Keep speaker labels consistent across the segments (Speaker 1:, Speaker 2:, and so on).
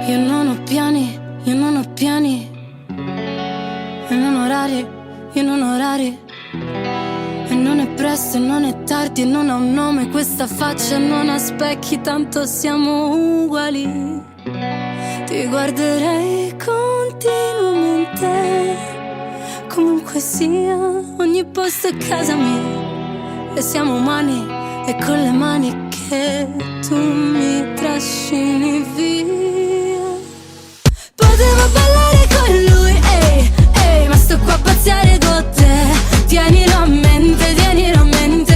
Speaker 1: Io non ho piani, io non ho piani, e non orari, io non ho orari. E non è presto e non è tardi e non ha un nome questa faccia, non ha specchi, tanto siamo uguali. Ti guarderei continuamente, comunque sia, ogni posto è casa mia. E siamo umani e con le mani che tu mi trascini via. Potevo ballare con lui, ehi, ehi, ma sto qua a pazziare con te. Tienilo a mente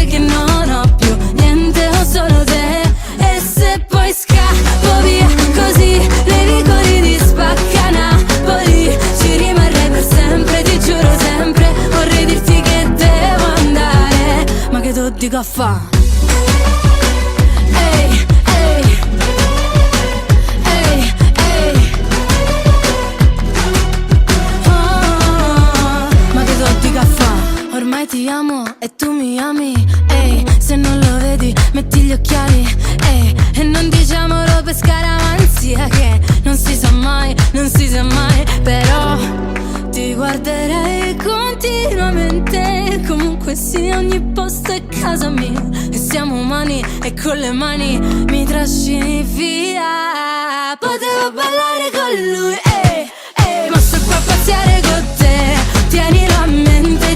Speaker 1: che non ho più niente, ho solo te. E se poi scappo via così, nei vicoli di Spacca Napoli ci rimarrei per sempre, ti giuro sempre. Vorrei dirti che devo andare, ma che tu dico a fa'? Ehi, ehi, ehi, ehi. Oh, ma che tu dico a fa'? Ormai ti amo e tu mi ami, ehi. Se non lo vedi metti gli occhiali, ehi. E non diciamolo per scaramanzia, che non si sa mai, non si sa mai. Però ti guarderei continuamente, comunque sia, ogni posto è casa mia. E siamo umani e con le mani mi trascini via. Potevo ballare con lui, ehi, ehi, ma sto qua a pazziare con te. Tienilo a mente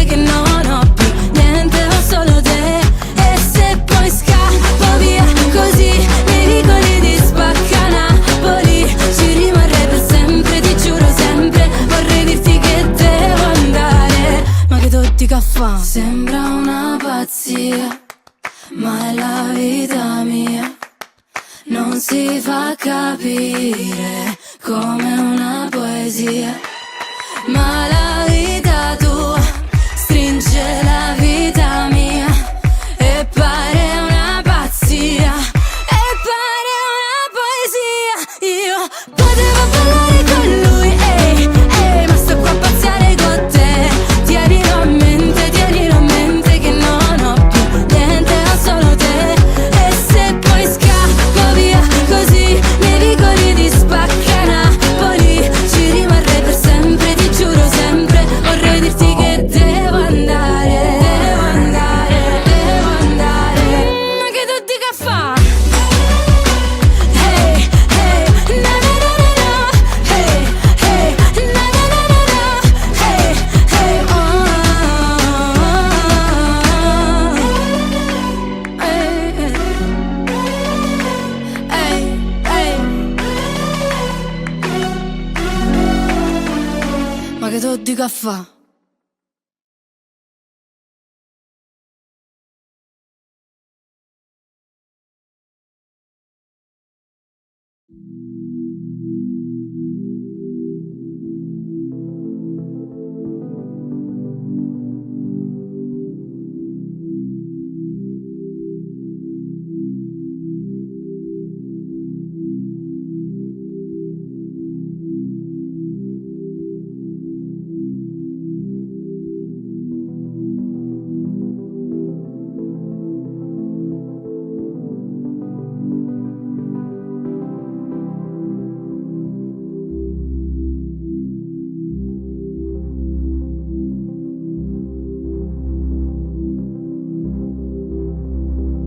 Speaker 1: che non ho più niente, ho solo te. E se poi scappo via così, nei vicoli di Spacca Napoli ci rimarrei per sempre, ti giuro sempre. Vorrei dirti che devo andare, ma che tu dica fa'? Sembra una pazzia, ma è la vita mia. Non si fa capire come una poesia, ma la vita tua stringe la vita mia. E pare una pazzia, e pare una poesia. Io potevo ballare con lui, ehi, ehi, ma sto qua a pazziare con te. Tienilo a mente che non ho più niente, ho solo te. E se poi scappo via così, nei vicoli di Spacca Napoli ci rimarrei per sempre, ti giuro sempre. Vorrei dirti che devo andare, devo andare, devo andare. Ma che tu dica fa'? Hey, hey, na na na na na. Hey, hey, na na na na na. Hey, hey, oh. Hey, hey, hey. Ma che tu dica fa'?